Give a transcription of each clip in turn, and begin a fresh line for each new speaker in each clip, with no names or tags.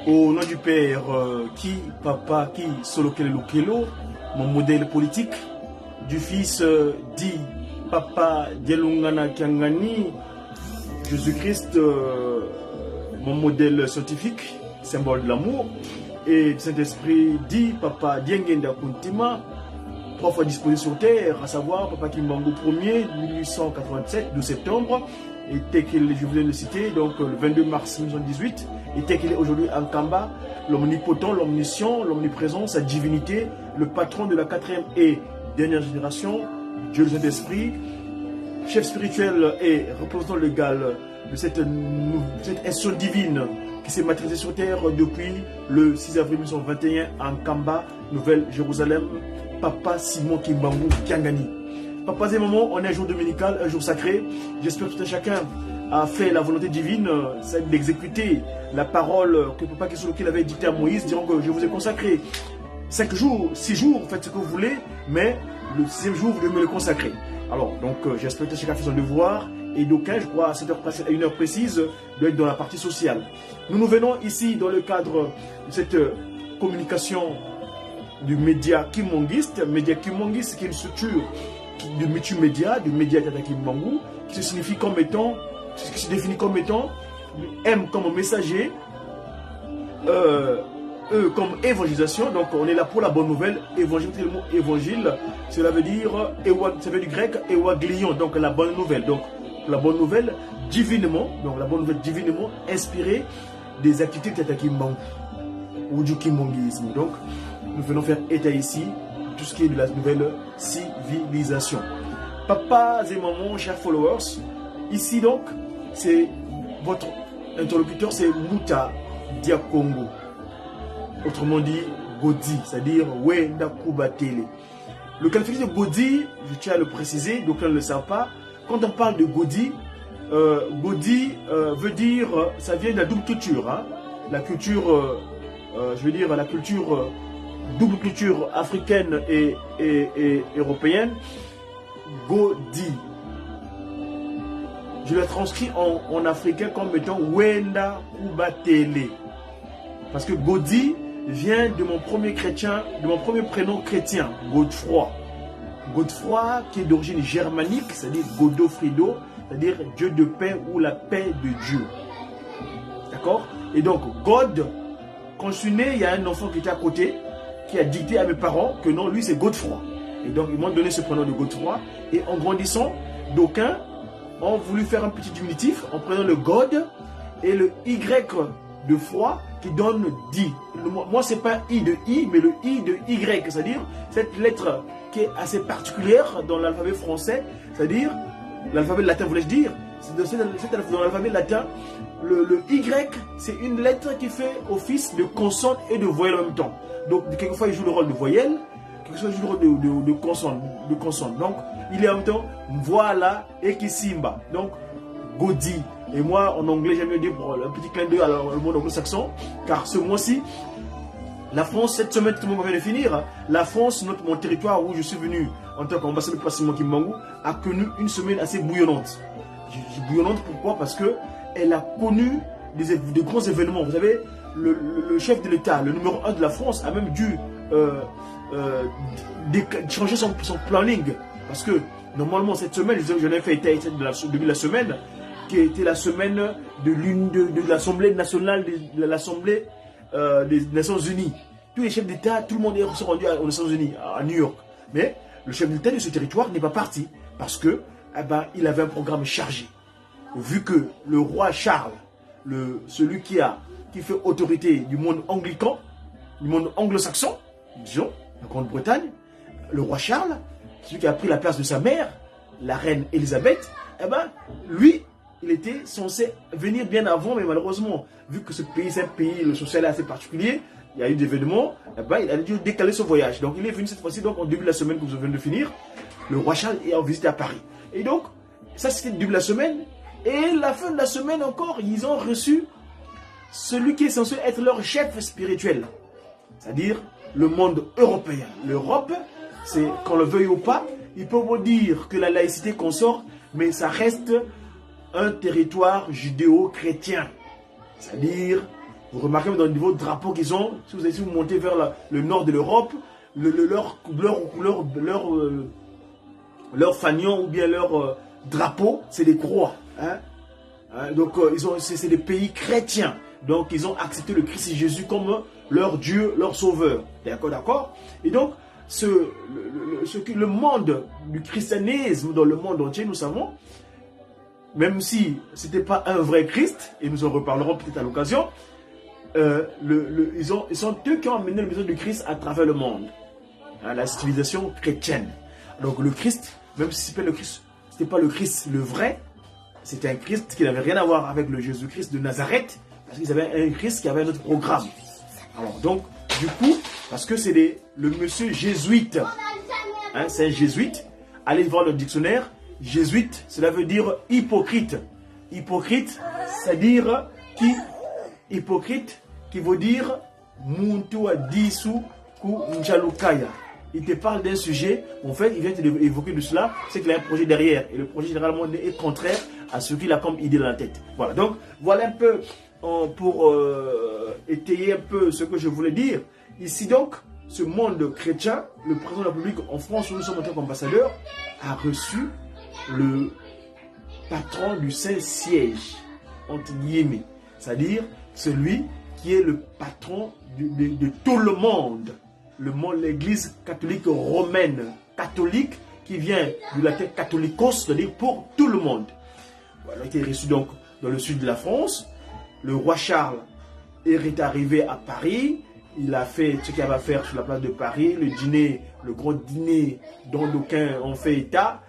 Au nom du Père, qui, Papa, qui, Solokelo Kelo, mon modèle politique, du Fils, dit Papa Dielungana Kiangani, Jésus-Christ, mon modèle scientifique, symbole de l'amour, et du Saint-Esprit, dit Papa Diengenda Kuntima, 3 fois disposé sur terre, à savoir Papa Kimbangu 1er, 1887, 12 septembre, et tel qu'il, je voulais le citer, donc le 22 mars 1918, et tel qu'il est aujourd'hui en Kamba, l'omnipotent, l'omniscient, l'omniprésent, sa divinité, le patron de la 4e et dernière génération, Dieu le Saint-Esprit, chef spirituel et représentant légal de cette institution divine qui s'est matérialisée sur terre depuis le 6 avril 1921 en Kamba, Nouvelle-Jérusalem, Papa Simon Kimbangu Kiangani. Papa et maman, on est un jour dominical, un jour sacré. J'espère que tout un chacun a fait la volonté divine, c'est d'exécuter la parole que Papa Kisolokil avait dictée à Moïse, disant que je vous ai consacré 5 jours, 6 jours, faites ce que vous voulez, mais le 6e jour, vous devez me le consacrer. Alors, donc, j'espère que tout un chacun fait son devoir, et d'aucuns, je crois, à 1h précise, doit être dans la partie sociale. Nous venons ici dans le cadre de cette communication du média kimongiste. Média kimongiste, qui est une structure de multimédia, du média Tata Kimbangu, qui se définit comme étant M comme messager, E comme évangélisation. Donc on est là pour la bonne nouvelle. Évangile, le mot évangile, cela veut dire, ça veut du grec ewaglion, donc la bonne nouvelle. Donc la bonne nouvelle divinement, inspirée des activités de Tata Kimbangu ou du kimbongisme. Donc nous venons faire état ici tout ce qui est de la nouvelle civilisation. Papas et mamans, chers followers, ici donc, c'est votre interlocuteur, c'est Mouta Diakongo. Autrement dit, Godi, c'est-à-dire Wenda Kubatele. Le qualificatif de Godi, je tiens à le préciser, donc on ne le savent pas. Quand on parle de Godi, Godi veut dire, ça vient de la double culture. Hein? La culture, je veux dire, la culture, double culture africaine et européenne. Godi. Je le transcris en africain comme étant Wenda Kubatele. Parce que Godi vient de mon premier prénom chrétien, Godefroy. Godefroy qui est d'origine germanique, c'est-à-dire Godofredo, c'est-à-dire Dieu de paix ou la paix de Dieu. D'accord? Et donc, God, quand je suis né, il y a un enfant qui était à côté, qui a dicté à mes parents que non, lui c'est Godefroy. Et donc, ils m'ont donné ce prénom de Godefroy. Et en grandissant, d'aucuns ont voulu faire un petit diminutif en prenant le God et le Y de froid qui donne Di. Moi, c'est pas I de I, mais le I de Y, c'est-à-dire cette lettre qui est assez particulière dans l'alphabet français, c'est-à-dire l'alphabet latin, voulais-je dire. Dans l'alphabet latin, le Y, c'est une lettre qui fait office de consonne et de voyelle en même temps. Donc, quelquefois, il joue le rôle de voyelle, quelquefois, il joue le rôle de consonne. Donc, il est en même temps voilà et Kisimba. Donc, Godi. Et moi, en anglais, j'aime bien dire un petit clin d'œil à le monde anglo-saxon, car ce mois-ci, la France, cette semaine, tout le monde vient de finir, la France, mon territoire où je suis venu en tant qu'ambassadeur de Simon Kimbangu, a connu une semaine assez bouillonnante. Bouillonnante pourquoi? Parce qu'elle a connu de grands événements. Vous savez, le chef de l'État, le numéro 1 de la France, a même dû changer son planning. Parce que normalement cette semaine, je l'ai fait depuis la semaine, qui était la semaine de l'Assemblée nationale de l'Assemblée des Nations Unies. Tous les chefs d'État, tout le monde est rendu aux Nations Unies, à New York. Mais le chef d'État de ce territoire n'est pas parti parce que il avait un programme chargé. Vu que le roi Charles, celui qui fait autorité du monde anglican, du monde anglo-saxon, disons, la Grande-Bretagne, le roi Charles, celui qui a pris la place de sa mère, la reine Elisabeth, lui, il était censé venir bien avant, mais malheureusement, vu que ce pays, c'est un pays, le social est assez particulier, il y a eu des événements, il a dû décaler son voyage. Donc il est venu cette fois-ci, donc en début de la semaine que vous venez de finir, le roi Charles est en visite à Paris. Et donc, ça c'était le début de la semaine, et la fin de la semaine encore, ils ont reçu celui qui est censé être leur chef spirituel, c'est-à-dire le monde européen. L'Europe, c'est, qu'on le veuille ou pas, il peut vous dire que la laïcité consort, mais ça reste un territoire judéo-chrétien. C'est-à-dire, vous remarquez dans le niveau de drapeau qu'ils ont, si vous montez vers le nord de l'Europe, leur fanion ou bien leur drapeau, c'est des croix. Donc, c'est des pays chrétiens. Donc, ils ont accepté le Christ Jésus comme leur Dieu, leur sauveur. D'accord. Et donc, le monde du christianisme dans le monde entier, nous savons, même si ce n'était pas un vrai Christ, et nous en reparlerons peut-être à l'occasion, ils sont eux qui ont amené le message du Christ à travers le monde. La civilisation chrétienne. Donc le Christ, même si ce n'était pas le Christ le vrai, c'était un Christ qui n'avait rien à voir avec le Jésus-Christ de Nazareth, parce qu'ils avaient un Christ qui avait un autre programme. Alors donc, du coup, parce que c'est le monsieur jésuite, c'est un jésuite, allez voir le dictionnaire. Jésuite, cela veut dire hypocrite. Hypocrite, c'est-à-dire hypocrite, qui veut dire muntu adisu ku njalukaya. Il te parle d'un sujet, en fait, il vient te évoquer de cela, c'est qu'il a un projet derrière. Et le projet, généralement, est contraire à ce qu'il a comme idée dans la tête. Voilà, donc, voilà un peu, pour étayer un peu ce que je voulais dire. Ici, donc, ce monde chrétien, le président de la République en France, où nous sommes en tant qu'ambassadeur, a reçu le patron du Saint-Siège, entre guillemets, c'est-à-dire celui qui est le patron de tout le monde, l'église catholique romaine, catholique, qui vient du latin catholicos, c'est-à-dire pour tout le monde. Voilà, qui est reçu donc dans le sud de la France. Le roi Charles est arrivé à Paris. Il a fait ce qu'il avait à faire sur la place de Paris, le gros dîner dont d'aucuns ont fait état.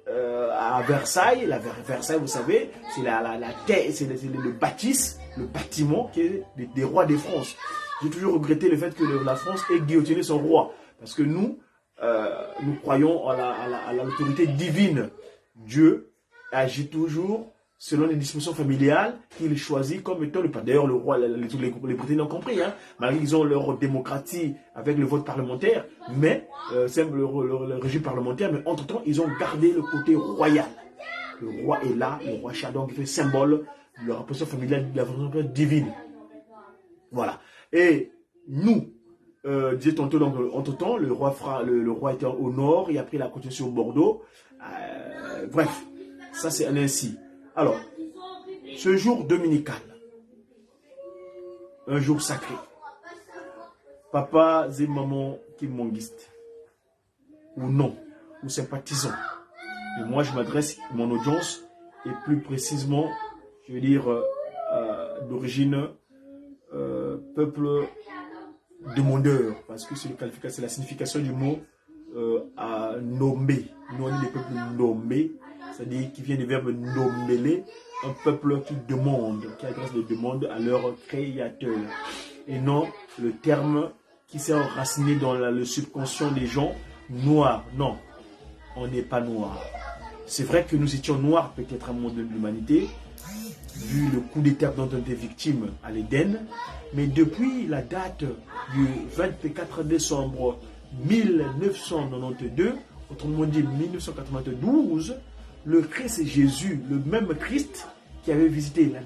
À Versailles, Versailles, vous savez, c'est le bâtiment qui est des rois de France. J'ai toujours regretté le fait que la France ait guillotiné son roi, parce que nous croyons à l'autorité divine. Dieu agit toujours selon les dispositions familiales qu'il choisit comme étant le père. D'ailleurs, le roi, les Britanniques ont compris, malgré qu'ils ont leur démocratie avec le vote parlementaire, mais c'est le régime parlementaire, mais entre-temps, ils ont gardé le côté royal. Le roi est là, le roi Chadon qui fait symbole de la représentation familiale, de la représentation divine. Voilà. Et nous, disait tantôt, donc, entre-temps, le roi était au nord, il a pris la côte sur Bordeaux. Bref, ça c'est ainsi. Alors, ce jour dominical, un jour sacré, papa et maman qui monguistes, ou non, ou sympathisants. Et moi, je m'adresse, mon audience, et plus précisément, je veux dire, d'origine peuple demandeur, parce que c'est la signification du mot à nommer. Nous, on est des peuples nommés, c'est-à-dire qui vient du verbe nommer, un peuple qui demande, qui adresse des demandes à leur créateur. Et non le terme qui s'est enraciné dans le subconscient des gens, noir. Non, on n'est pas noir. C'est vrai que nous étions noirs peut-être à un moment de l'humanité, vu le coup d'État dont on était victime à l'Éden, mais depuis la date du 24 décembre 1992, autrement dit 1992, le Christ Jésus, le même Christ qui avait visité la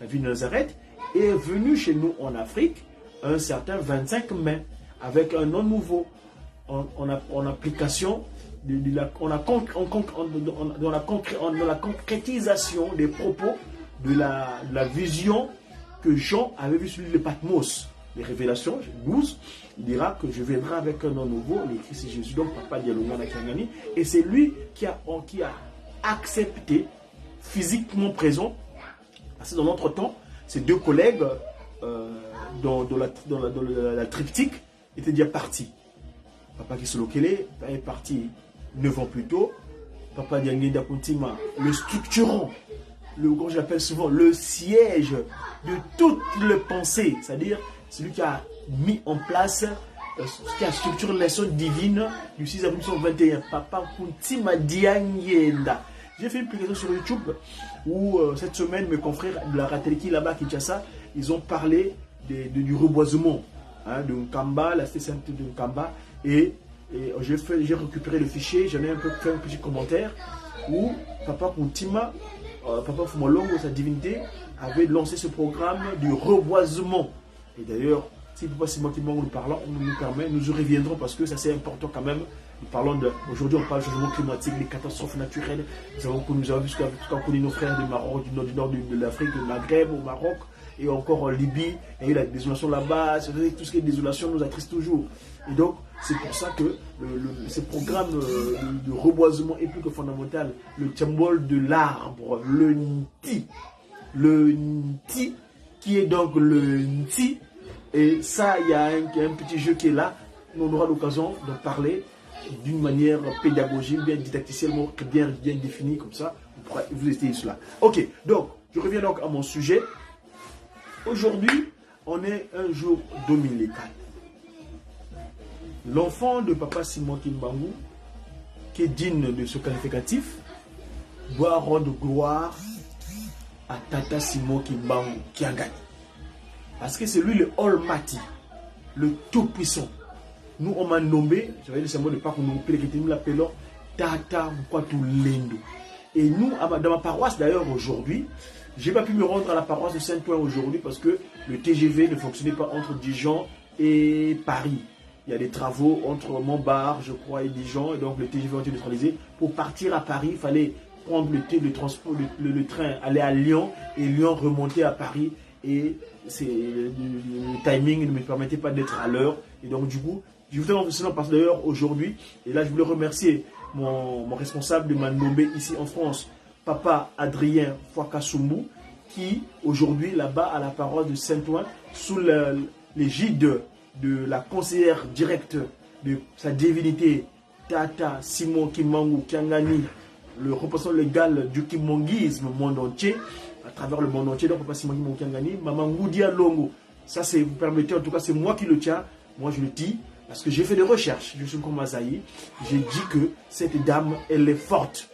ville de Nazareth, est venu chez nous en Afrique un certain 25 mai. avec un nom nouveau en application dans la concrétisation des propos de la vision que Jean avait vue sur l'île de Patmos. Les Révélations 12, il dira que je viendrai avec un nom nouveau, l'écrit c'est Jésus, donc Papa Dialungana Kiangani, et c'est lui qui a accepté, physiquement présent, parce que dans notre temps, ces deux collègues dans la triptyque étaient déjà partis. Papa Kisolokele est parti 9 ans plus tôt. Papa Diangenda Kuntima, le structurant, comme je l'appelle souvent, le siège de toutes les pensées, c'est-à-dire celui qui a mis en place, qui a structuré la leçon divine du 6 avril 1921. Papa Kuntima Diangenda. J'ai fait une publication sur YouTube où cette semaine, mes confrères de la Rateleki là-bas, Kinshasa, ils ont parlé du reboisement de Nkamba, la cité sainte de Nkamba. Et j'ai récupéré le fichier, j'en ai un peu fait un petit commentaire où Papa Kuntima, Papa Fumolongo, sa divinité, avait lancé ce programme du reboisement. Et d'ailleurs, si Papa Simon Kimbangu nous permet, nous y reviendrons parce que ça c'est important quand même. Nous parlons aujourd'hui on parle du changement climatique, des catastrophes naturelles. Nous avons vu ce qu'ont connu nos frères du Maroc, du nord de l'Afrique, du Maghreb, au Maroc et encore en Libye. Il y a eu la désolation là-bas, tout ce qui est désolation nous attriste toujours. Et donc, c'est pour ça que ce programme de reboisement est plus que fondamental. Le symbole de l'arbre, le Nti, qui est donc le Nti. Et ça, il y a un petit jeu qui est là. On aura l'occasion de parler d'une manière pédagogique, bien didacticiellement, bien définie, comme ça. Vous pourrez vous essayer cela. Ok, donc, je reviens donc à mon sujet. Aujourd'hui, on est un jour dominical. L'enfant de Papa Simon Kimbangu, qui est digne de ce qualificatif, doit rendre gloire à Tata Simon Kimbangu Kiangani. Parce que c'est lui le Almighty, le Tout-Puissant. Nous, on m'a nommé, j'avais le symbole de Pâques, nous l'appelons Tata Mkwatu Lendo. Et nous, dans ma paroisse d'ailleurs aujourd'hui, je n'ai pas pu me rendre à la paroisse de Saint-Ouen aujourd'hui parce que le TGV ne fonctionnait pas entre Dijon et Paris. Il y a des travaux entre Montbard, je crois, et Dijon, et donc le TGV a été neutralisé. Pour partir à Paris, il fallait prendre le train, aller à Lyon, et Lyon remonter à Paris. Et le timing ne me permettait pas d'être à l'heure. Et donc, du coup, je voudrais en passer d'ailleurs aujourd'hui. Et là, je voulais remercier mon responsable de Mandombe ici en France, Papa Adrien Fouakasumbu, qui aujourd'hui, là-bas, à la paroisse de Saint-Ouen, sous l'égide de la conseillère directe de sa divinité, Tata Simon Kimbangu Kiangani, le représentant légal du kimonguisme monde entier, à travers le monde entier, donc Papa Simon Kimbangu Kiangani, Maman Ngoudia Longo. Ça, c'est, vous permettez, en tout cas, c'est moi qui le tiens. Moi, je le dis, parce que j'ai fait des recherches. Je suis comme Mazaï. J'ai dit que cette dame, elle est forte.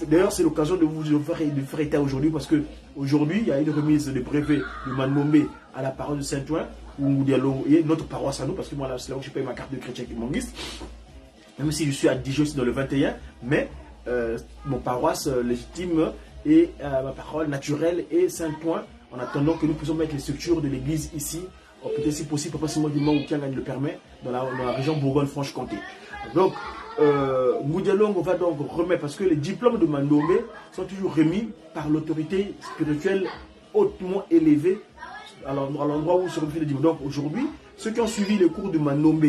D'ailleurs, c'est l'occasion de vous faire état aujourd'hui, parce que aujourd'hui, il y a une remise de brevet de Mandombe à la paroisse de Saint-Ouen, ou notre paroisse à nous, parce que moi, là, c'est là où je paye ma carte de chrétien kimonguiste. Même si je suis à Dijon, c'est dans le 21, mais mon paroisse légitime et ma parole naturelle est Saint-Ouen, en attendant que nous puissions mettre les structures de l'église ici, peut-être si possible, Papa Simon Kimbangu Kiangani le permet, dans la région Bourgogne-Franche-Comté. Donc, Ngoudialong va donc remettre, parce que les diplômes de Mandombe sont toujours remis par l'autorité spirituelle hautement élevée à l'endroit où se remet les diplômes. Donc aujourd'hui, ceux qui ont suivi les cours de Mandombe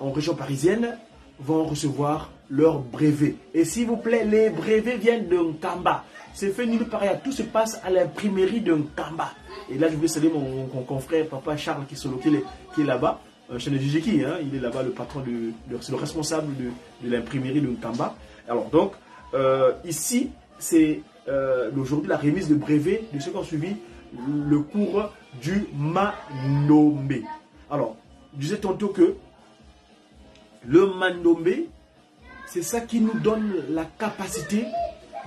en région parisienne vont recevoir leur brevet. Et s'il vous plaît, les brevets viennent de Nkamba. C'est fait nulle part ailleurs. Tout se passe à l'imprimerie de Nkamba. Et là, je vais saluer mon confrère, Papa Charles qui est là-bas. Chez le Jijiki, hein, il est là-bas le patron, c'est le responsable de l'imprimerie de Nkamba. Alors donc, ici, c'est aujourd'hui la remise de brevet de ceux qui ont suivi le cours du Mandombe. Alors, je disais tantôt que le Mandombe, c'est ça qui nous donne la capacité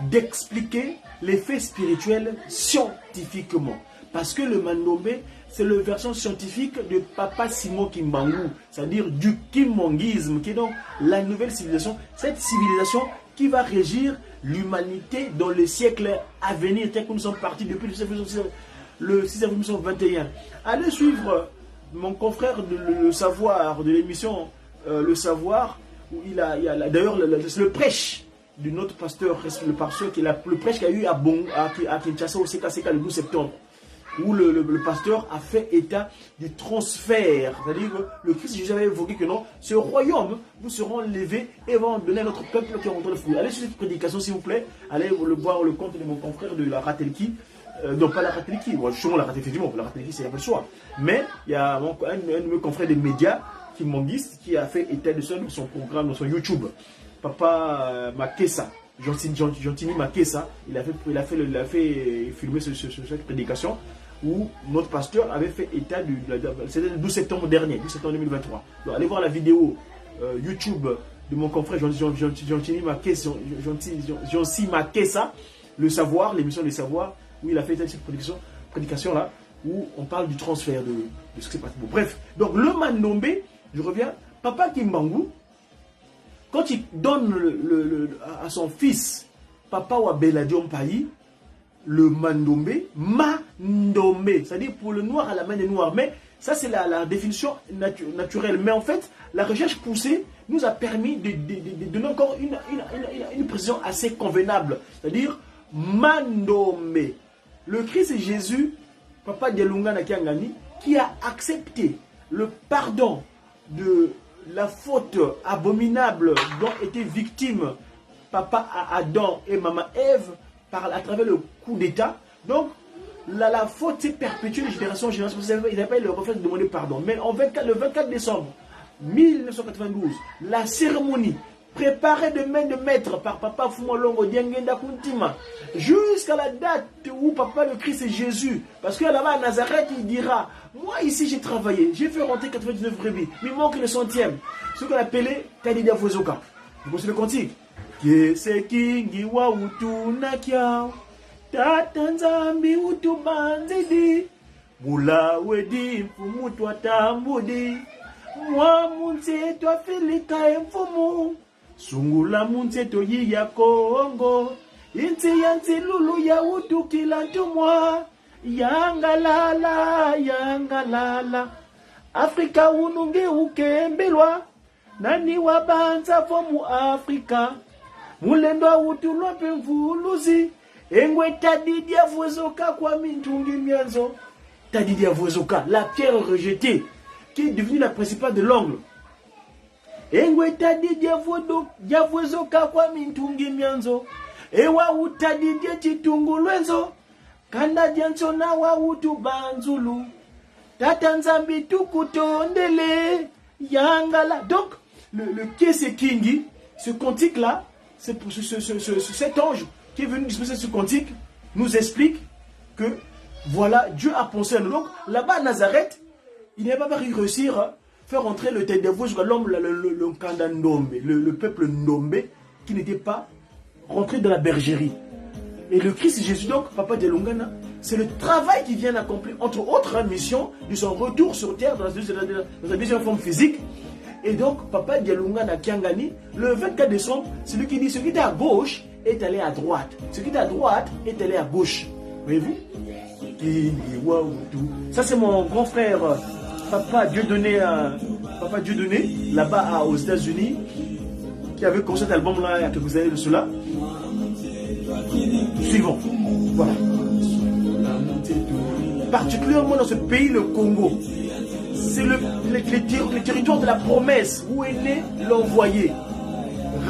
d'expliquer les faits spirituels scientifiquement. Parce que le Mandombe, c'est la version scientifique de Papa Simon Kimbangu, c'est-à-dire du kimonguisme, qui est donc la nouvelle civilisation, cette civilisation qui va régir l'humanité dans le siècle à venir, tel que nous sommes partis depuis le 6 avril 1921. Allez suivre mon confrère de Le Savoir, de l'émission Le Savoir, où d'ailleurs, c'est le prêche de notre pasteur, le pasteur qui est le prêche qu'il y a eu à Kinshasa au CKCK le 12 septembre, où le pasteur a fait état du transfert. C'est-à-dire que le Christ Jésus avait évoqué que non, ce royaume, nous serons levés et vont donner à notre peuple qui est en train de fouiller. Allez sur cette prédication, s'il vous plaît. Allez voir le compte de mon confrère de la Ratelki. Non, pas la Ratelki. Bon, justement, la Ratelki, effectivement, la Ratelki, c'est un peu le choix. Mais il y a un de mes confrères des médias qui a fait état de son programme, dans son YouTube. Papa Makessa, Gentini Makessa, il a fait filmer cette prédication où notre pasteur avait fait état c'était le 12 septembre dernier, 12 septembre 2023. Donc allez voir la vidéo YouTube de mon confrère Gentini Makessa, Le Savoir, l'émission Le Savoir, où il a fait état de cette prédication là, où on parle du transfert de ce qui s'est passé. Bon, bref, donc le Mandombe, je reviens, Papa Kimbangu, quand il donne à son fils, Papa Wabeladion Payi, le Mandombe, c'est-à-dire pour le noir à la main des noirs. Mais ça, c'est la définition naturelle. Mais en fait, la recherche poussée nous a permis de donner encore une précision assez convenable. C'est-à-dire Mandombe. Le Christ Jésus, Papa Dialunga Nakiangani, qui a accepté le pardon de la faute abominable dont étaient victimes Papa Adam et Maman Ève à travers le coup d'État. Donc, la faute s'est perpétuée de génération en génération. Ils n'avaient pas eu le réflexe de demander pardon. Mais le 24 décembre 1992, la cérémonie préparée de main de maître par Papa Fumalongo Diangenda Kuntima, jusqu'à la date où Papa le Christ est Jésus, parce que là-bas à Nazareth, il dira, moi ici j'ai travaillé, j'ai fait rentrer 99 brebis, mais il manque le centième, ce qu'on appelait Tadidia Fozoka. Vous connaissez le cantique? Kese kingi wa utu nakiao, tatanzambi utu banzidi, mula wedi mfumu tambudi, mwa munse twafilika emfumu, sungula munse toyi ya Kongo, inti yanti lulu ya utu kila ntumwa, yangalala, yangalala, Afrika ununge ukembelwa, nani wabanza fomu Afrika, mulendo utu lope mvuluzi, engwe tadidia vozoka kwa mintungi mianzo. Tadidia vozoka, la pierre rejetée, qui est devenue la principale de l'angle. Engwe tadidia vozoka kwa mintungi mianzo. Ewa utadidia chitungu lwenzo, kanda janso na wa utu banzulu. Tatanzambi tukutondele, yangala. Donc, le Kese Kingi, ce cantique-là, c'est pour cet ange qui est venu disposer ce cantique, nous explique que voilà, Dieu a pensé à nous. Donc là-bas à Nazareth, il n'a pas réussi à faire entrer le Tedevou jusqu'à l'homme, le Kanda Ndombe, le peuple Ndombe, qui n'était pas rentré dans la bergerie. Et le Christ Jésus, donc, Papa Dialungana, c'est le travail qui vient d'accomplir, entre autres missions, de son retour sur terre dans sa deuxième forme physique. Et donc, Papa Dialungana Kiangani, le 24 décembre, c'est lui qui dit ce qui était à gauche est allé à droite. Ce qui était à droite est allé à gauche. Voyez-vous? Ça, c'est mon grand frère, Papa Dieudonné, là-bas aux États-Unis, qui avait conçu cet album-là il y a quelques années de cela. Suivant. Voilà. Particulièrement dans ce pays, le Congo. C'est le territoire de la promesse où est né l'envoyé.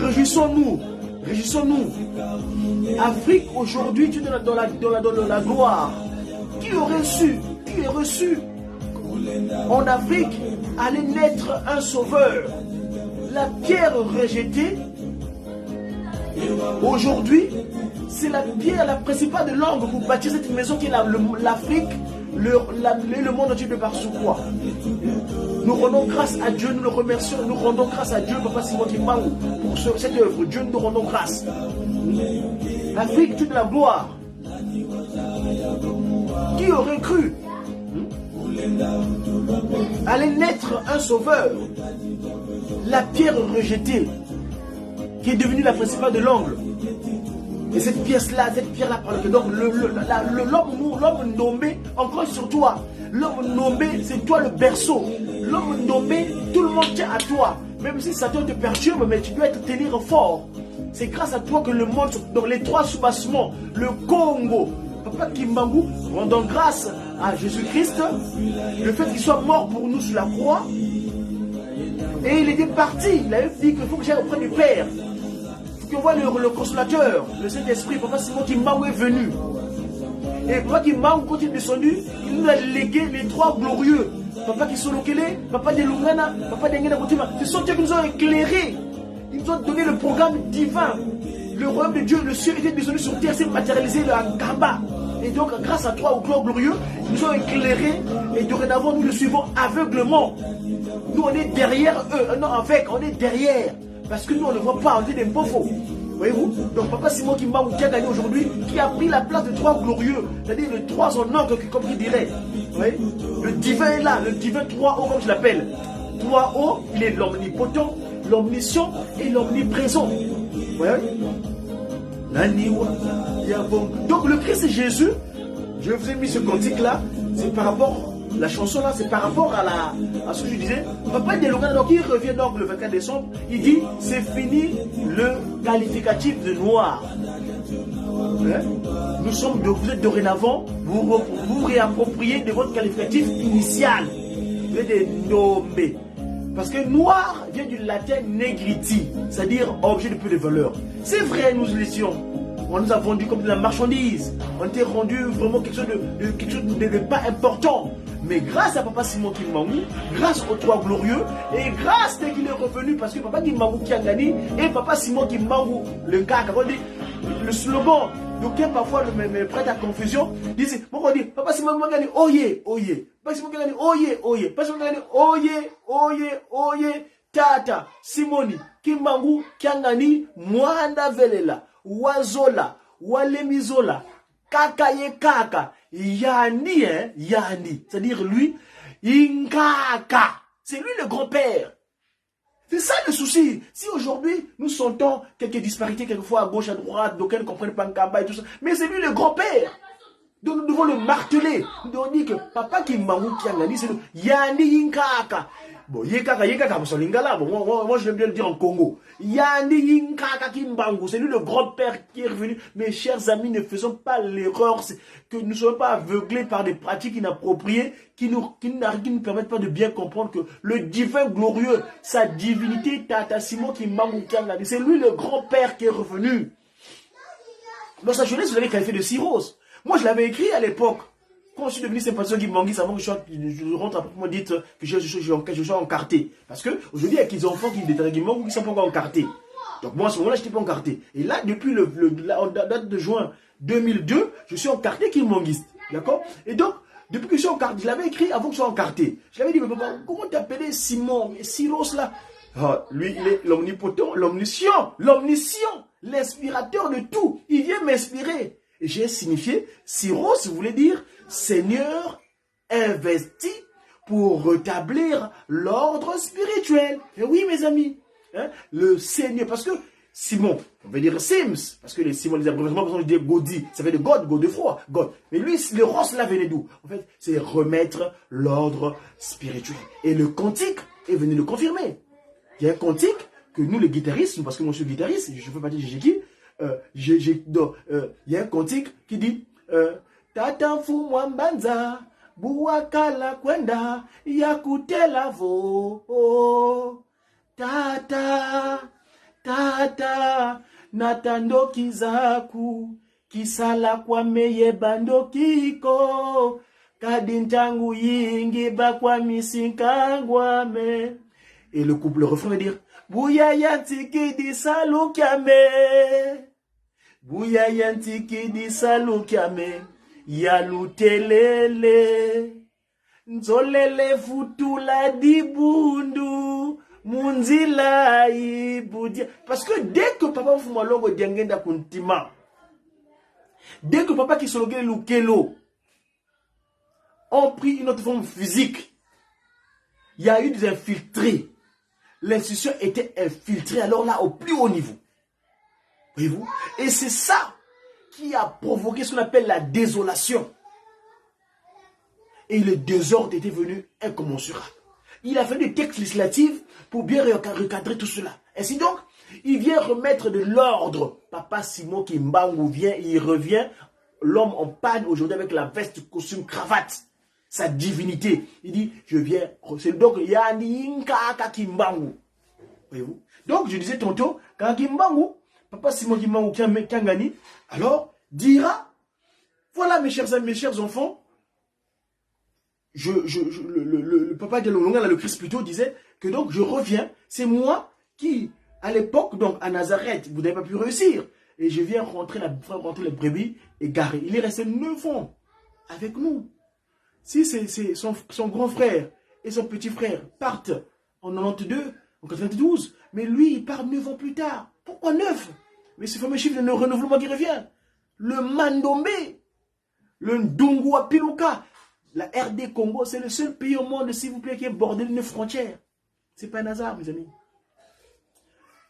Réjouissons-nous. Réjouissons-nous. Afrique, aujourd'hui, tu es dans la gloire. Qui est reçu en Afrique, allait naître un sauveur. La pierre rejetée, aujourd'hui, c'est la pierre la principale de l'angle pour bâtir cette maison qui est l'Afrique, le monde entier de par sous quoi. Nous rendons grâce à Dieu, nous le remercions, nous rendons grâce à Dieu, Papa Simon Kimbangu, pour cette œuvre. Dieu, nous rendons grâce. L'Afrique, toute la gloire. Qui aurait cru allait naître un sauveur, la pierre rejetée, qui est devenue la principale de l'angle. Mais cette pièce-là, par laquelle donc l'homme nommé, encore sur toi. L'homme nommé, c'est toi le berceau. L'homme nommé, tout le monde tient à toi. Même si Satan te perturbe, mais tu dois te tenir fort. C'est grâce à toi que le monde, dans les trois soubassements, le Congo, Papa Kimbangu, rendant grâce à Jésus-Christ, le fait qu'il soit mort pour nous sur la croix, et il était parti. Il avait dit qu'il faut que j'aille auprès du Père. Il faut qu'on voit le consolateur, le Saint-Esprit. Papa Simon Kimbangu est venu. Et Papa Kimbangu, quand il est descendu, il nous a légué les trois glorieux. Papa Kisolokele, Papa Delungana, Papa Dengena Kotima. Ce sont eux qui nous ont éclairés. Ils nous ont donné le programme divin. Le royaume de Dieu, le ciel était descendu sur terre, s'est matérialisé le Kamba. Et donc, grâce à toi, au clan glorieux, ils nous ont éclairés. Et dorénavant, nous le suivons aveuglement. Nous, on est derrière eux. Non, on est derrière. Parce que nous, on ne voit pas, on est des bofos. Voyez-vous? Donc, Papa Simon Kimbangu qui a gagné aujourd'hui, qui a pris la place de trois glorieux. C'est-à-dire le trois en ordre, comme il dirait. Vous voyez? Le divin est là, le divin 3O, comme je l'appelle. 3O, il est l'omnipotent, l'omniscient et l'omniprésent. Vous voyez? Donc le Christ Jésus, je vous ai mis ce cantique-là, c'est par rapport, la chanson là, c'est par rapport à ce que je disais. Papa Delungana, donc il revient donc le 24 décembre, il dit, c'est fini le qualificatif de noir. Hein? Vous êtes dorénavant, vous réappropriez de votre qualificatif initial. Vous êtes des nommés. Parce que noir vient du latin negriti, c'est-à-dire objet de peu de valeur. C'est vrai, nous l'étions. On nous a vendu comme de la marchandise. On était rendu vraiment quelque chose de pas important. Mais grâce à Papa Simon Kimbangu, grâce aux trois glorieux, et grâce dès qu'il est revenu, parce que Papa Kimbangu qui a gagné, et Papa Simon Kimbangu, le gars, le slogan, donc parfois me prête à confusion, disait, on dit, Papa Simon Kimbangu a gagné, oye, oye. Papa Simon Kimbangu a gagné, oye, oye. Papa Simon Kimbangu a gagné, oye, oye, oye. Tata, Simoni, Kimbangu, Kiangani, Mwanda Velela, Wazola, Walemizola, Kakaye Kaka, Yani, hein, Yani, c'est-à-dire lui, Inkaka, c'est lui le grand-père. C'est ça le souci. Si aujourd'hui, nous sentons quelques disparités, quelquefois à gauche, à droite, d'aucuns ne comprennent pas Nkamba et tout ça, mais c'est lui le grand-père. Donc nous devons le marteler. Nous devons dire que Papa Kimbangu Kiangani, c'est le Yani Inkaka. Bon, Yekaka, Lingala, bon, moi je l'aime bien le dire en Congo. Yani Yinkaka Kimbangu, c'est lui le grand-père qui est revenu. Mes chers amis, ne faisons pas l'erreur que nous ne soyons pas aveuglés par des pratiques inappropriées qui ne permettent pas de bien comprendre que le divin glorieux, sa divinité, Tata Simon Kimbangu Kiangani, c'est lui le grand-père qui est revenu. Dans sa jeunesse, vous l'avez qualifié de cirrhose. Moi, je l'avais écrit à l'époque. Quand je suis devenu sympathisant Kimbangu, avant que je rentre à proprement dit que je sois encarté. Parce qu'aujourd'hui, il y a des enfants qui déterminent Kimbangu qui ne sont pas encore encartés. Donc moi, à ce moment-là, je n'étais pas encarté. Et là, depuis la date de juin 2002, je suis encarté Kimbanguiste. D'accord? Et donc, depuis que je suis encarté, je l'avais écrit avant que je sois encarté. Je l'avais dit, mais papa, comment t'appeler Simon? Mais Cyrus là, lui, il est l'omnipotent, l'omniscient, l'inspirateur de tout. Il vient m'inspirer. Et j'ai signifié, Cyrus voulait dire Seigneur investi pour rétablir l'ordre spirituel. Et oui, mes amis, hein, le Seigneur, parce que Simon, on veut dire Sims, parce que les Simon, les abréviations, on dit Godi, ça fait de God, Godefroy, God. Mais lui, le Ross là venait d'où? En fait, c'est remettre l'ordre spirituel. Et le cantique est venu le confirmer. Il y a un cantique que nous, les guitaristes, parce que moi je suis guitariste, je fais partie de Jéjiki, il y a un cantique qui dit Tata mfumwa mbanza buwakala kwenda yakutela vo Tata natandoki zaku kisala kwa meye bandokiko kadintangu yingi bakwa misinkangwame. Et le refrain va dire Bouya yantiki di salukyame Bouya yantiki di salukyame Yalutelele Nzolele futula di bundu Munzila ibudia. Parce que dès que papa Fumalongo Diangenda Kuntima, dès que papa Kisologé Lukelo ont pris une autre forme physique, il y a eu des infiltrés. L'institution était infiltrée alors là au plus haut niveau. Voyez-vous? Et c'est ça qui a provoqué ce qu'on appelle la désolation. Et le désordre était venu incommensurable. Il a fait des textes législatifs pour bien recadrer tout cela. Ainsi donc, il vient remettre de l'ordre. Papa Simon Kimbangu vient, il revient, l'homme en panne aujourd'hui avec la veste, costume, cravate, sa divinité. Il dit, je viens. Donc, il y a un Kimbangu. Voyez-vous? Donc, je disais tantôt, quand Kimbangu, Papa Simon Kimbangu Kiangani, dira, voilà mes chers amis, mes chers enfants, le papa de Longana, le Christ plutôt, disait que donc je reviens, c'est moi qui, à l'époque, donc à Nazareth, vous n'avez pas pu réussir, et je viens rentrer les brebis égarées. Il est resté 9 ans avec nous. Si c'est son grand frère et son petit frère partent en 92, en 92, mais lui, il part 9 ans plus tard. Pourquoi 9? Mais ce fameux chiffre de renouvellement qui revient. Le Mandombe, le Ndungua Piluka, la RD Congo, c'est le seul pays au monde, s'il vous plaît, qui est bordé de 9 frontières. C'est pas un hasard, mes amis.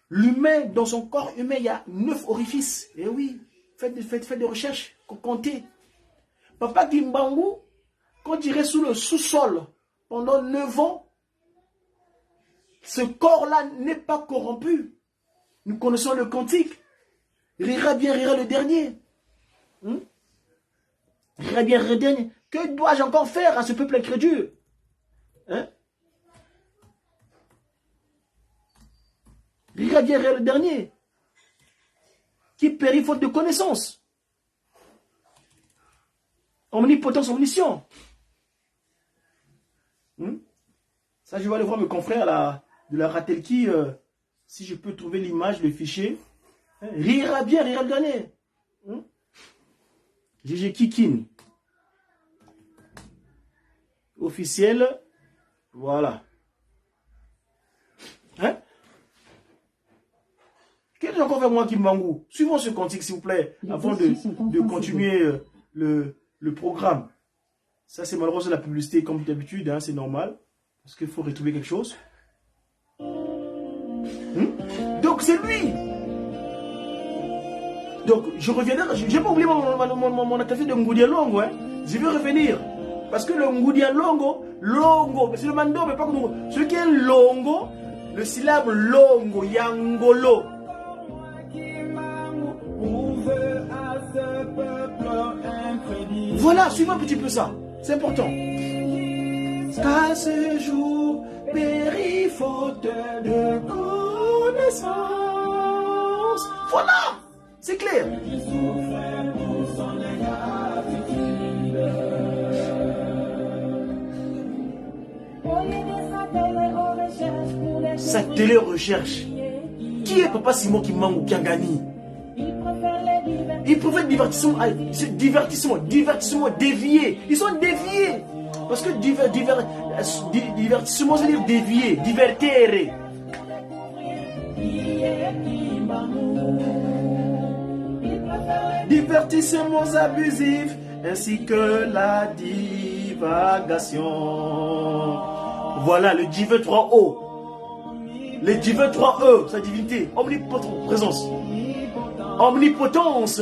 L'humain, dans son corps humain, il y a 9 orifices. Et oui, faites des recherches, comptez. Papa Kimbangu, quand il reste sous le sous-sol pendant 9 ans, ce corps-là n'est pas corrompu. Nous connaissons le cantique. Rira bien, rira le dernier. Rira bien, rira le dernier. Que dois-je encore faire à ce peuple incrédule? Rira bien, rira le dernier. Qui périt faute de connaissance. Omnipotence, omniscient. Ça, je vais aller voir mes confrères de la Ratelki, si je peux trouver l'image, le fichier. Rira bien, rira le dernier. GG Kikin. Officiel. Voilà. Qu'est-ce que encore faire moi Kimbangu? Suivons ce cantique, s'il vous plaît, avant de continuer le programme. Ça, c'est malheureusement la publicité, comme d'habitude, c'est normal. Parce qu'il faut retrouver quelque chose. Donc, c'est lui. Donc, je reviendrai. Je n'ai pas oublié mon attaché de Ngoudia Longo. Je vais revenir. Parce que le Ngoudia Longo, c'est le Mando, mais pas Kongo. Ce qui est Longo, le syllabe Longo, Yangolo. Voilà, suivez un petit peu ça. C'est important. Qu'à ce jour, périt faute de connaissance. Voilà, c'est clair. Sa télé-recherche. Qui est Papa Simon Kimbangu Kiangani? Il préfère divertissement dévié. Ils sont déviés. Parce que divertissement, ça veut dire dévier, divertere. Divertissements abusifs, ainsi que la divagation. Voilà le dive 3O. Le dive 3E, sa divinité, omnipotence, présence. Omnipotence.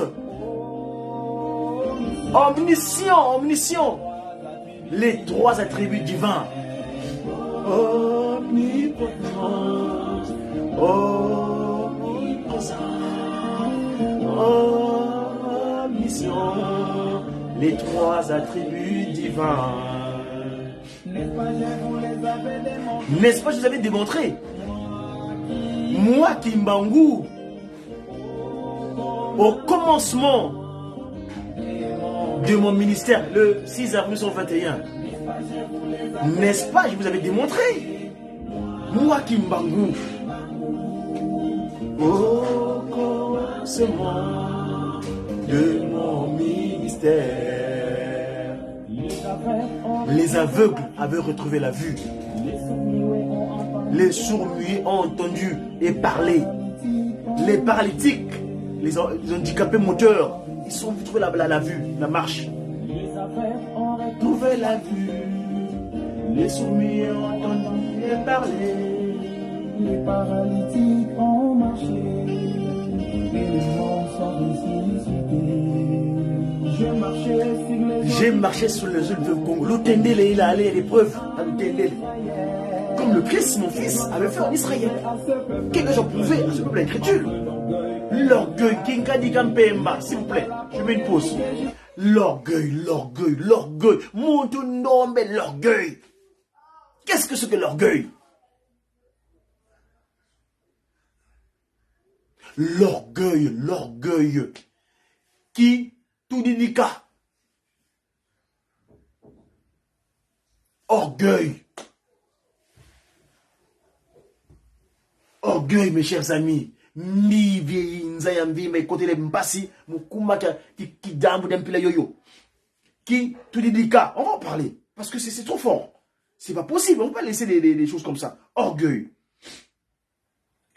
Omniscient. Les 3 attributs divins. Omnipotence, omniprésence, omniscient. Les 3 attributs divins. N'est-ce pas, je vous avais démontré? Moi, Kimbangu, au commencement de mon ministère, le 6 avril 1921. N'est-ce pas, je vous avais démontré. Moi, Kimbangu, au commencement de mon ministère, les aveugles avaient retrouvé la vue. Les sourds-muets ont entendu et parlé. Les paralytiques, les handicapés moteurs, ils ont trouvé la vue, la marche. Trouvé la vue. Les sourds-muets ont entendu et parlé.
Les paralytiques ont marché. Et les morts sont ressuscités.
J'ai marché sur les eaux du Congo. L'Otendele, il a allé à l'épreuve. Comme le Christ, mon fils, avait fait en Israël. Qu'est-ce que j'ai prouvé à ce peuple d'écriture? L'orgueil, Kinkadi Kampemba, s'il vous plaît, je mets une pause. L'orgueil, l'orgueil, l'orgueil. Mon nom, mais l'orgueil. Qu'est-ce que c'est que l'orgueil? L'orgueil, l'orgueil. Qui tout dit orgueil. Orgueil, mes chers amis. Nivi nzayamvi mais côté les mbasi mukuma qui dambu d'empila yoyo. Qui tout dit on va en parler parce que c'est trop fort. C'est pas possible, on peut pas laisser des choses comme ça. Orgueil.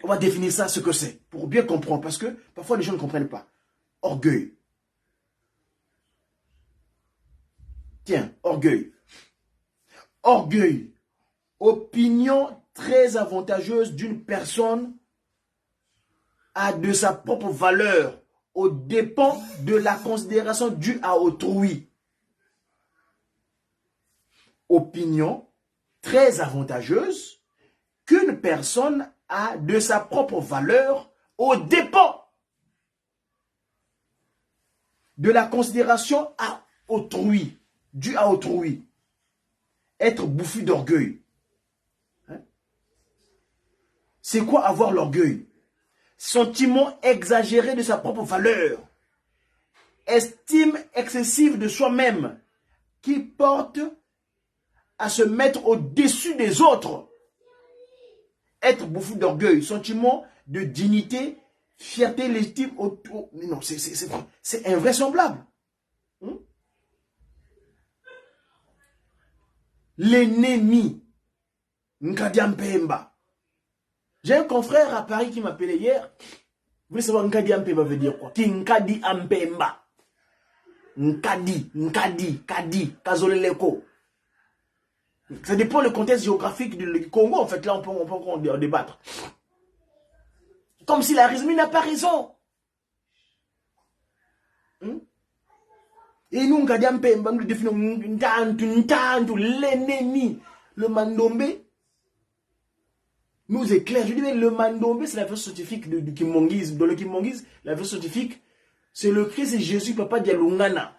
On va définir ça, ce que c'est, pour bien comprendre, parce que parfois les gens ne comprennent pas. Orgueil. Tiens, orgueil. Orgueil. Opinion très avantageuse d'une personne à de sa propre valeur, aux dépens de la considération due à autrui. Opinion très avantageuse qu'une personne a de sa propre valeur aux dépens de la considération à autrui, due à autrui. Être bouffi d'orgueil. Hein? C'est quoi avoir l'orgueil? Sentiment exagéré de sa propre valeur. Estime excessive de soi-même qui porte à se mettre au-dessus des autres. Être bouffé d'orgueil, sentiment de dignité, fierté, l'estime autour. Non, c'est invraisemblable. L'ennemi. Nkadi Ampemba. J'ai un confrère à Paris qui m'appelait hier. Vous voulez savoir Nkadi Ampemba veut dire quoi? Qui Nkadi Ampemba. Nkadi, Kazoleleko. Ça dépend du contexte géographique du Congo, en fait. Là, on peut en débattre. Comme si la raison n'a pas raison. Et nous, Nkadi Ampemba, nous définissons l'ennemi. Le Mandombe nous éclaire. Je dis, mais le Mandombe, c'est la version scientifique du Kimongisme. Dans le Kimongisme, la version scientifique, c'est le Christ et Jésus, Papa Dialungana,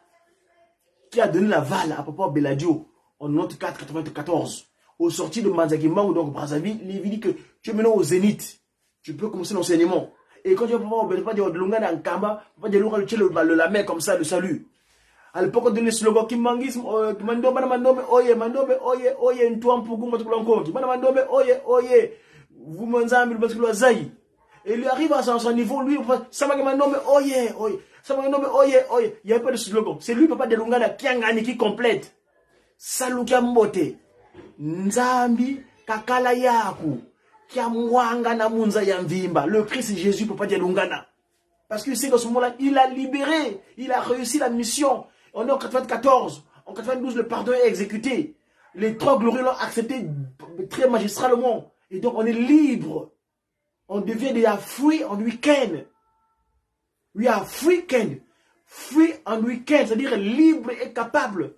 qui a donné la valle à Papa Beladio en 94, au sorti de Manzakima ou donc Brazzaville. Il dit que tu es maintenant au zénith. Tu peux commencer l'enseignement. Et quand tu vas Papa Dialungana en Kamba, Papa Dialungana tient la main comme ça, le salut. À l'époque, on donnait le slogan Kimongisme, Mandombe, oye, Ntouampougou, Matoulankoki, Mandombe, oye, vous m'enzambez le basculo Zaï. Et lui arrive à son niveau, lui, Samagamandome, oye. Samagamandome, oye. Il n'y a pas de slogan. C'est lui, Papa Dialungana, qui a gagné, qui complète. Salukia Mbote. Nzambi, Kakala Yaku. Kia Mwanga na Munza Yamvimba. Le Christ Jésus, Papa Dialungana. Parce que c'est qu'à ce moment-là, il a libéré. Il a réussi la mission. On est en 94. En 92, le pardon est exécuté. Les trois glorieux l'ont accepté très magistralement. Et donc, on est libre. On devient des free on week-end. We are free on week-end, c'est-à-dire libre et capable.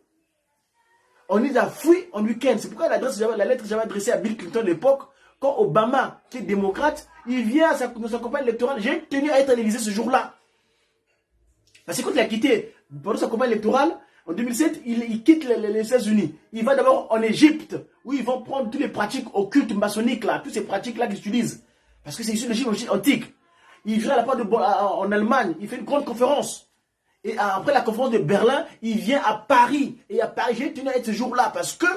On est des free on week-end. C'est pourquoi la lettre que j'avais adressée à Bill Clinton à l'époque, quand Obama, qui est démocrate, il vient à sa campagne électorale. J'ai tenu à être à l'Élysée ce jour-là. Parce que quand il a quitté, pendant sa campagne électorale, en 2007, il quitte les États-Unis. Il va d'abord en Égypte, où ils vont prendre toutes les pratiques occultes maçonniques, là, toutes ces pratiques-là qu'ils utilisent. Parce que c'est issu de l'Égypte antique. Il vient à la part en Allemagne, il fait une grande conférence. Et après la conférence de Berlin, il vient à Paris. Et à Paris, j'ai tenu à être ce jour-là parce que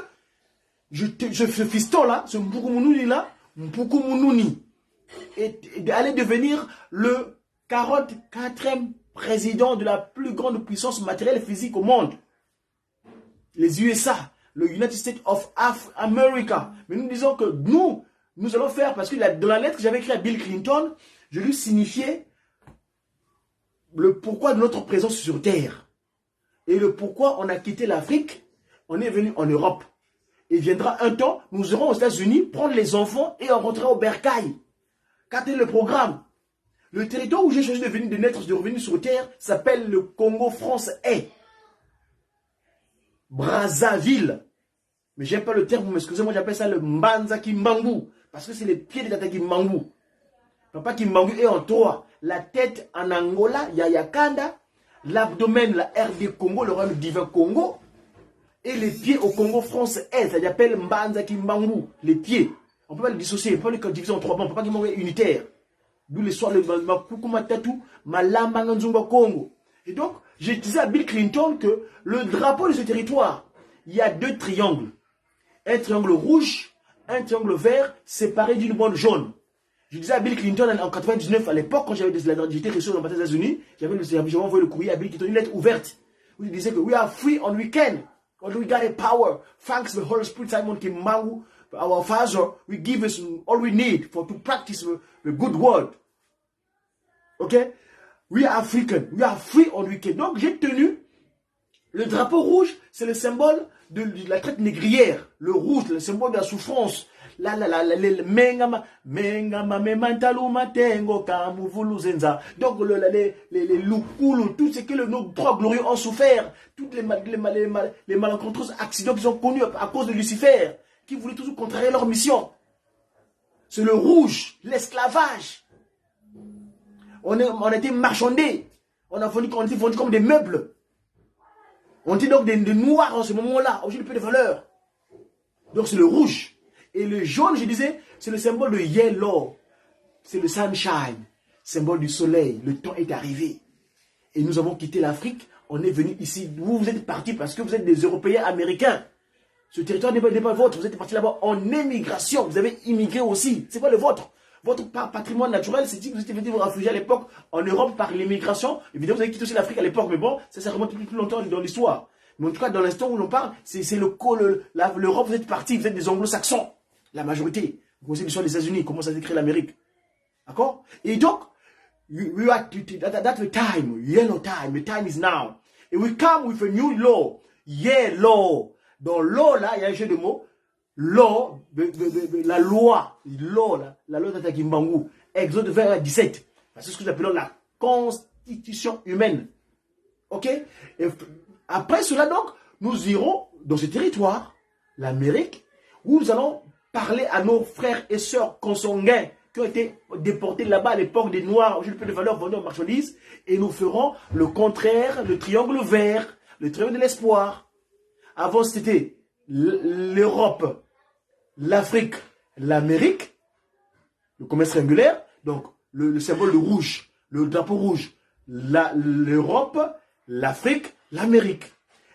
ce fiston-là, ce Mpoukoumounouni-là, et d'aller devenir le 44e président de la plus grande puissance matérielle et physique au monde. Les USA, le United States of America. Mais nous disons que nous allons faire, parce que dans la lettre que j'avais écrite à Bill Clinton, je lui signifiais le pourquoi de notre présence sur Terre. Et le pourquoi on a quitté l'Afrique, on est venu en Europe. Et viendra un temps, nous irons aux États-Unis prendre les enfants et on rentrera au Bercail. Quel est le programme? Le territoire où j'ai choisi de revenir sur Terre s'appelle le Congo France est. Brazzaville. Mais j'aime pas le terme, vous m'excusez, moi j'appelle ça le Mbanza Kimbangu. Parce que c'est les pieds de Tata Kimbangu. Papa Kimbangu est en trois. La tête en Angola, Yaya Kanda. L'abdomen, la RD Congo, le royaume divin Congo. Et les pieds au Congo français. Ça s'appelle Mbanza Kimbangu. Les pieds. On ne peut pas les dissocier, on peut pas les diviser en trois. On ne peut pas qu'ils soient unitaires. D'où les soirs, le Makuku Matatu, Malamba Nzumba Congo. Et donc, je disais à Bill Clinton que le drapeau de ce territoire, il y a deux triangles. Un triangle rouge, un triangle vert, séparé d'une bande jaune. Je disais à Bill Clinton en 99, à l'époque, quand j'étais reçu dans les États-Unis, j'avais envoyé le courrier à Bill Clinton, une lettre ouverte, où il disait que we are free on weekend. When we got a power, thanks to the Holy Spirit, Simon Kimbangu, our Father, we give us all we need to practice the good word. Ok? We are African, we are free on weekend. Donc j'ai tenu le drapeau rouge, c'est le symbole de la traite négrière. Le rouge, le symbole de la souffrance. Donc les Lukulu, tout ce que nos trois glorieux ont souffert, toutes les malencontreux accidents qu'ils ont connus à cause de Lucifer, qui voulaient toujours contrarier leur mission. C'est le rouge, l'esclavage. On a été marchandés. On a été vendus comme des meubles. On était donc des noirs en ce moment-là. Aujourd'hui, peu de valeur. Donc c'est le rouge. Et le jaune, je disais, c'est le symbole de yellow. C'est le sunshine. Symbole du soleil. Le temps est arrivé. Et nous avons quitté l'Afrique. On est venu ici. Vous êtes partis parce que vous êtes des Européens américains. Ce territoire n'est pas le vôtre. Vous êtes partis là-bas en émigration. Vous avez immigré aussi. C'est pas le vôtre. Votre patrimoine naturel, c'est que vous étiez venu vous réfugier à l'époque en Europe par l'immigration. Évidemment, vous avez quitté aussi l'Afrique à l'époque, mais bon, ça remonte plus longtemps dans l'histoire. Mais en tout cas, dans l'instant où l'on parle, c'est l'Europe, vous êtes partis, vous êtes des anglo-saxons, la majorité. Vous connaissez l'histoire des États-Unis, comment ça s'est créé l'Amérique. D'accord? Et donc, we are that's the time, yellow time, the time is now. And we come with a new law, yellow. Dans law, là, il y a un jeu de mots. Law, la loi, la loi de Kimbangu, Exode 20-17. C'est ce que nous appelons la constitution humaine. Ok? Et après cela, donc, nous irons dans ce territoire, l'Amérique, où nous allons parler à nos frères et sœurs consanguins qui ont été déportés là-bas à l'époque des Noirs, j'ai peu de valeur vendue en marchandises, et nous ferons le contraire, le triangle vert, le triangle de l'espoir. Avant, c'était l'Europe, l'Afrique, l'Amérique, le commerce triangulaire, donc le symbole de rouge, le drapeau rouge, l'Europe, l'Afrique, l'Amérique.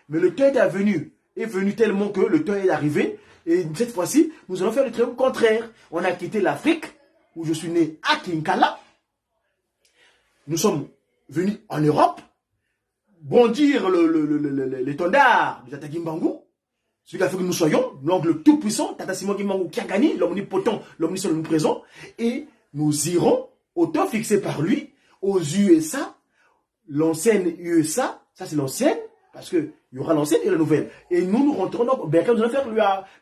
Mais le temps est venu tellement que le temps est arrivé, et cette fois-ci, nous allons faire le triangle contraire. On a quitté l'Afrique, où je suis né à Kinkala. Nous sommes venus en Europe, bondir l'étendard de Tata Kimbangu, celui qui a fait que nous soyons, l'ongle tout-puissant, Tata Simon Kimbangu qui a gagné, l'omnipotent, l'omniscient, l'omniprésent, et nous irons au temps fixé par lui, aux USA, l'ancienne USA, ça c'est l'ancienne, parce qu'il y aura l'ancienne et la nouvelle. Et nous rentrons donc, nous allons faire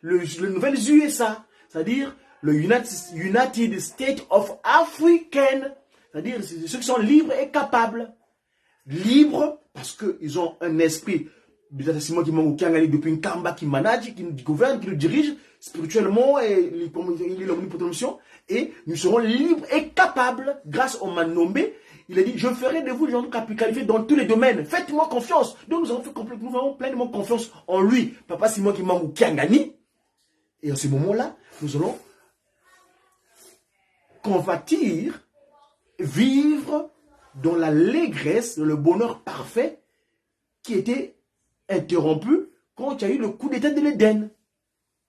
le nouvel USA, c'est-à-dire le United States of African, c'est-à-dire ceux qui sont libres et capables. Libres parce qu'ils ont un esprit de Tata Simon Kimbangu qui a gagné depuis une Kamba qui manage, qui nous gouverne, qui nous dirige spirituellement et l'omnipotent. Et nous serons libres et capables grâce au Manombe. Il a dit, je ferai de vous des gens qualifiés dans tous les domaines. Faites-moi confiance. Donc nous avons pleinement confiance en lui. Papa Simon Kimbangu qui a gagné. Et en ce moment-là, nous allons convertir, vivre dans la légresse, dans le bonheur parfait qui était interrompu quand il y a eu le coup d'État de l'Éden.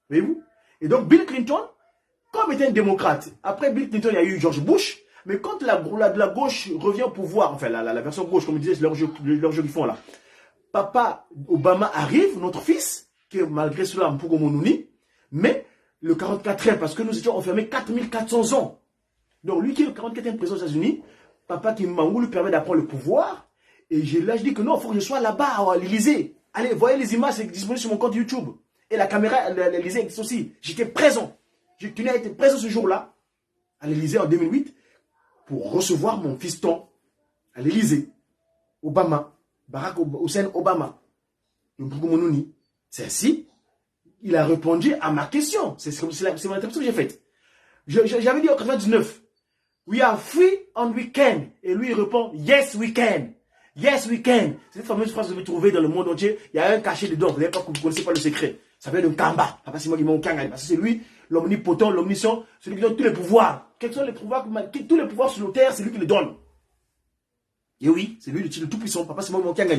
Voyez-vous? Et donc Bill Clinton, comme était un démocrate, après Bill Clinton, il y a eu George Bush, mais quand la gauche revient au pouvoir, enfin la version gauche, comme je disais, c'est leur jeu qu'ils font là. Papa Obama arrive, notre fils, qui est malgré cela un peu comme Monouni, mais le 44e, parce que nous étions enfermés 4400 ans. Donc lui qui est le 44e président des États-Unis, Papa Kimbangu lui permet d'apprendre le pouvoir. Et je dis que non, il faut que je sois là-bas à l'Élysée. Allez, voyez les images, c'est disponible sur mon compte YouTube. Et la caméra à l'Élysée existe aussi. J'étais présent. Je tenais à être présent ce jour-là, à l'Élysée en 2008, pour recevoir mon fiston à l'Élysée. Obama, Barack Hussein Obama, le Bougomonouni. C'est ainsi, il a répondu à ma question. C'est mon interprétation que j'ai faite. J'avais dit en 99, we are free on weekend. Et lui, il répond, yes, we can. Yes, we can. C'est cette fameuse phrase que vous avez trouvée dans le monde entier. Il y a un cachet dedans. Vous ne connaissez pas le secret. Ça vient de Kamba. Papa, c'est moi qui m'en Kanga. Parce que c'est lui, l'omnipotent, l'omniscient, celui qui donne tous les pouvoirs. Quels sont les pouvoirs? Tous les pouvoirs sur la terre, c'est lui qui les donne. Et oui, c'est lui le tout-puissant. Papa, c'est moi qui m'en Kanga.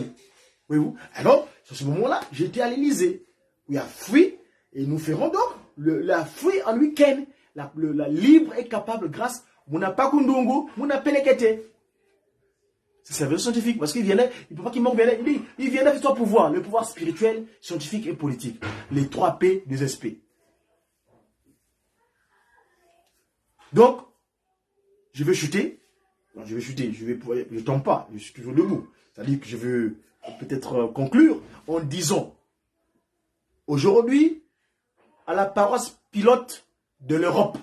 Voyez-vous? Alors, sur ce moment-là, j'étais à l'Élysée. We are free. Et nous ferons donc la free on weekend. La libre et capable grâce Muna Pakundungu, Muna Pelekete. C'est sa version scientifique parce qu'il viendrait, il ne peut pas qu'il manque, il viendrait avec trois pouvoirs, le pouvoir spirituel, scientifique et politique. Les 3 P des SP. Donc, je vais chuter. Non, je vais chuter, je tombe pas, je suis toujours debout. C'est-à-dire que je veux peut-être conclure en disant, aujourd'hui, à la paroisse pilote de l'Europe,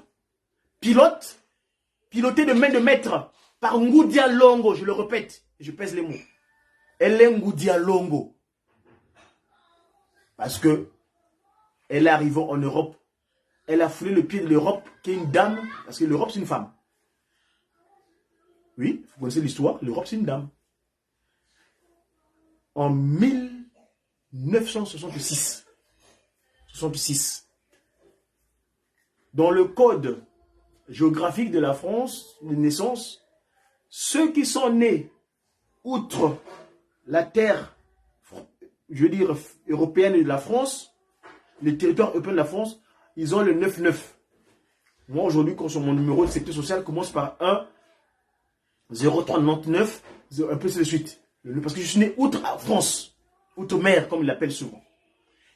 piloté de main de maître par Ngoudia Longo, je le répète, je pèse les mots. Elle est Ngoudia Longo. Parce que elle est arrivée en Europe, elle a foulé le pied de l'Europe, qui est une dame, parce que l'Europe c'est une femme. Oui, vous connaissez l'histoire, l'Europe c'est une dame. En 1966, dans le code géographique de la France, de naissance, ceux qui sont nés outre la terre, je veux dire, européenne de la France, les territoires européens de la France, ils ont le 9-9. Moi, aujourd'hui, quand mon numéro de sécurité sociale commence par 1, 0399, un peu de suite. Parce que je suis né outre France, outre-mer, comme ils l'appellent souvent.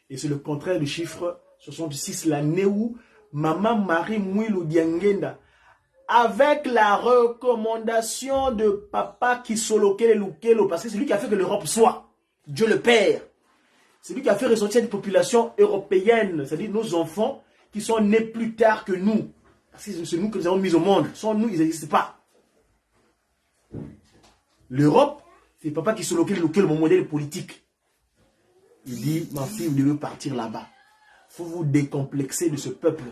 Et c'est le contraire du chiffre 66, l'année où Maman Marie Mouilou Diangenda, avec la recommandation de Papa Kisolokele Lukelo, parce que c'est lui qui a fait que l'Europe soit, Dieu le Père. C'est lui qui a fait ressortir des populations européennes, c'est-à-dire nos enfants qui sont nés plus tard que nous. Parce que c'est nous que nous avons mis au monde. Sans nous, ils n'existent pas. L'Europe, c'est Papa Kisolokele Lukelo, mon modèle politique. Il dit, ma fille, vous devez partir là-bas. Il faut vous décomplexer de ce peuple.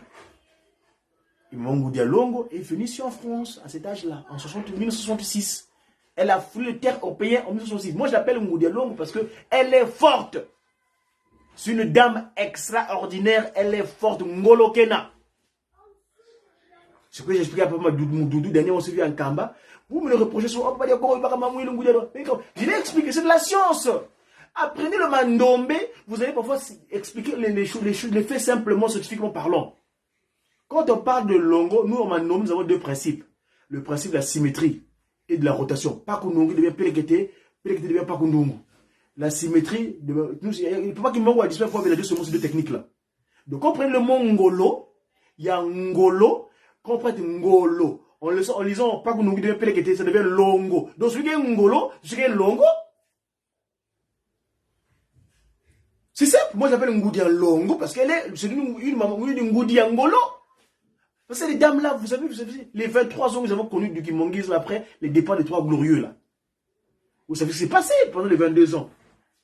Et Mongo Dialongo est venu ici en France, à cet âge-là, en 1966. Elle a foulé le terre européen en 1966. Moi, je l'appelle Mongo Dialongo parce qu'elle est forte. C'est une dame extraordinaire, elle est forte. Ngolo Kena. Ce que j'ai expliqué à Papa Doudou, dernier, on s'est vu en Kamba. Vous me le reprochez sur je l'ai expliqué, c'est de la science. Apprenez le mandombe, vous allez parfois expliquer les faits simplement, scientifiquement parlant. Quand on parle de longo, nous, en mandombe, nous avons 2 principes. Le principe de la symétrie et de la rotation. Pakundungu devient pelekete devient pakundungu. La symétrie, il ne peut pas qu'il manque à disperser pour mélanger ces 2 techniques-là. Donc, quand on prend le mot ngolo, il y a ngolo, quand on prend ngolo, en lisant pakundungu devient pelekete, ça devient longo. Donc, celui qui est ngolo, celui qui est longo, c'est simple. Moi, j'appelle Ngoudia Longo parce qu'elle est une Ngoudia Ngolo. Parce que les dames là, vous savez, les 23 ans que nous avons connus du Kimonguisme après les départs des 3 glorieux là. Vous savez ce qui s'est passé pendant les 22 ans.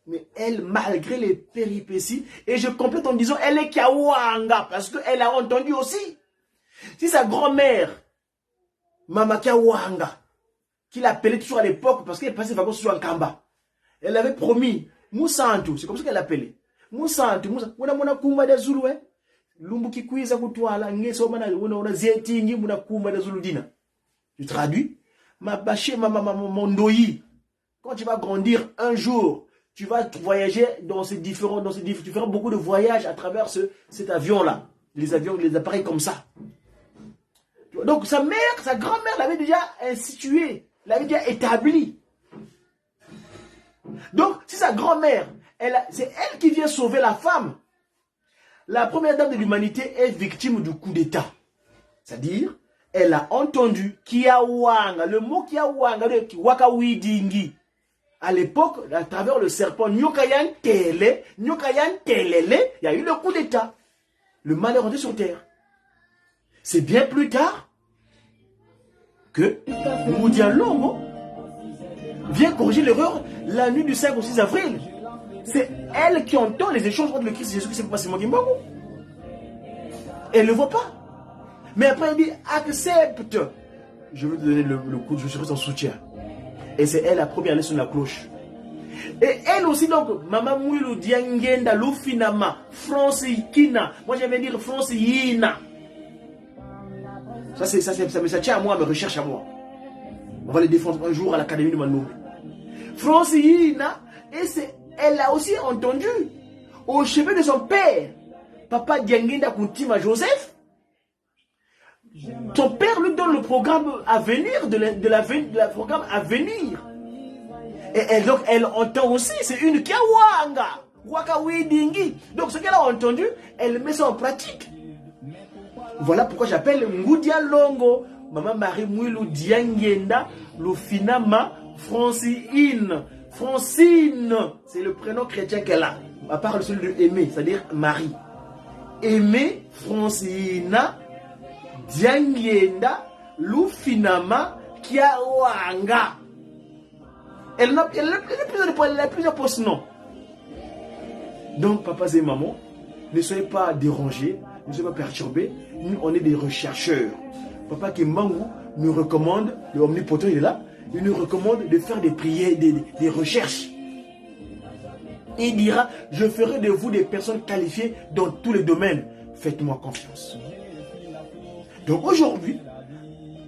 Mais elle, malgré les péripéties, et je complète en disant, elle est Kiawanga parce qu'elle a entendu aussi. Si sa grand-mère, Mama Kiawanga, qui l'appelait toujours à l'époque parce qu'elle passait les vacances sur un Kamba, elle avait promis, Moussantou, c'est comme ça qu'elle l'appelait. Moussantou, muna kumba da Zulu, lumbu kikwiza kutwala, ngeso mana, muna zetingi, muna kumba da Zulu dina. Je traduis, mondoyi. Quand tu vas grandir un jour, tu vas voyager dans ces différents, tu feras beaucoup de voyages à travers cet avion-là. Les avions, les appareils comme ça. Donc sa mère, sa grand-mère l'avait déjà institué, l'avait déjà établi. Donc, si sa grand-mère, c'est elle qui vient sauver la femme. La première dame de l'humanité est victime du coup d'État. C'est-à-dire, elle a entendu Kiawanga, le mot Kiawanga, Wakawidingi. À l'époque, à travers le serpent Nyokayan Telele, il y a eu le coup d'État. Le mal est rentré sur terre. C'est bien plus tard que Ngoudia Longo vient corriger l'erreur la nuit du 5 au 6 avril. C'est elle qui entend les échanges entre le Christ et Jésus, qui c'est pas Simon Kimbangu. Elle ne le voit pas. Mais après, elle dit, accepte. Je veux te donner le coup, je serai ton soutien. Et c'est elle la première à aller sur la cloche. Et elle aussi, donc, Maman Mouilou Diangenda, Lufinama, France Ikina. Moi, j'aime dire France Yina. Ça tient à moi, me recherche à moi. On va les défendre un jour à l'Académie de Manoumé. France Yina, et elle a aussi entendu, au chevet de son père, Papa Diangenda Kuntima Joseph, son père lui donne le programme à venir, de programme à venir. Et donc, elle entend aussi, c'est une Kiawanga, Waka Widingi. Donc, ce qu'elle a entendu, elle met ça en pratique. Voilà pourquoi j'appelle Ngoudia Longo, Maman Marie Mouilou Diangenda, Lufinama Francine. Francine, c'est le prénom chrétien qu'elle a, à part celui de Aimé, c'est-à-dire Marie. Aimé Francina Diangenda, Lufinama Kiawanga. Elle a plusieurs postes, non. Donc, papas et maman, ne soyez pas dérangés, ne soyez pas perturbés. Nous, on est des chercheurs. Papa Kimbangu nous recommande, le omnipotent il est là, il nous recommande de faire des prières, des recherches. Il dira, je ferai de vous des personnes qualifiées dans tous les domaines. Faites-moi confiance. Donc aujourd'hui,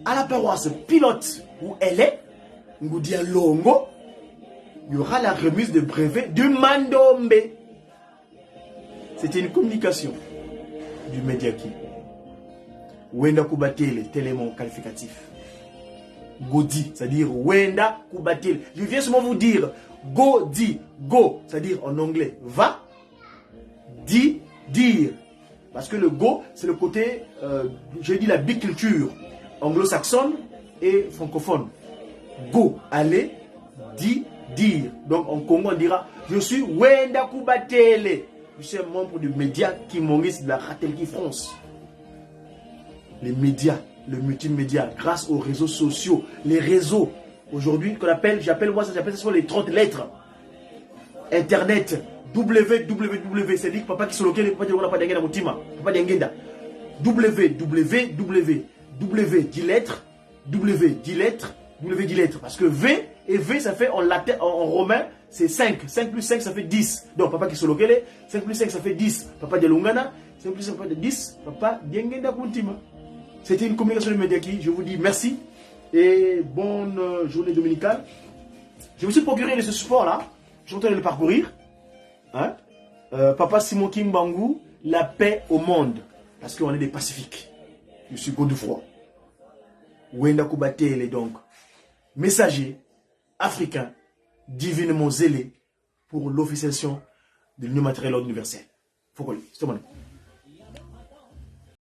à la paroisse pilote où elle est, Ngoudia Longo, il y aura la remise de brevet de Mandombe. C'était une communication du Mediaki. Wenda Kubatele, tel est mon qualificatif. Godi, c'est-à-dire Wenda Kubatele. Je viens seulement vous dire Godi, go, c'est-à-dire en anglais va, di, dire. Parce que le go, c'est le côté, je dis la biculture anglo-saxonne et francophone. Go, aller, di, dire. Donc en Congo, on dira je suis Wenda Kubatele. Je suis un membre du média qui m'enregistre de la Ratelki France. Les médias, le multimédia, grâce aux réseaux sociaux, les réseaux, aujourd'hui, qu'on appelle, j'appelle ça sur les 30 lettres. Internet, www, c'est dit papa qui se loquait, papa n'a pas d'engagement mutima, papa d'engagement. www, 10 lettres, W 10 lettres, parce que V et V ça fait en latin, en romain, c'est 5. 5 plus 5 ça fait 10. Donc papa qui se loquait, 5 plus 5 ça fait 10. Papa de Lungana, 5 plus 5 ça fait 10. Papa d'engagement mutima. C'était une communication de Mediaki. Je vous dis merci et bonne journée dominicale. Je me suis procuré de ce sport-là. Je suis en train de le parcourir. Hein? Papa Simon Kimbangu, la paix au monde. Parce qu'on est des pacifiques. Je suis Godefroy. Wenda Kubatele donc. Messager africain, divinement zélé pour l'officialisation de l'union matérielle universelle. Faut qu'on c'est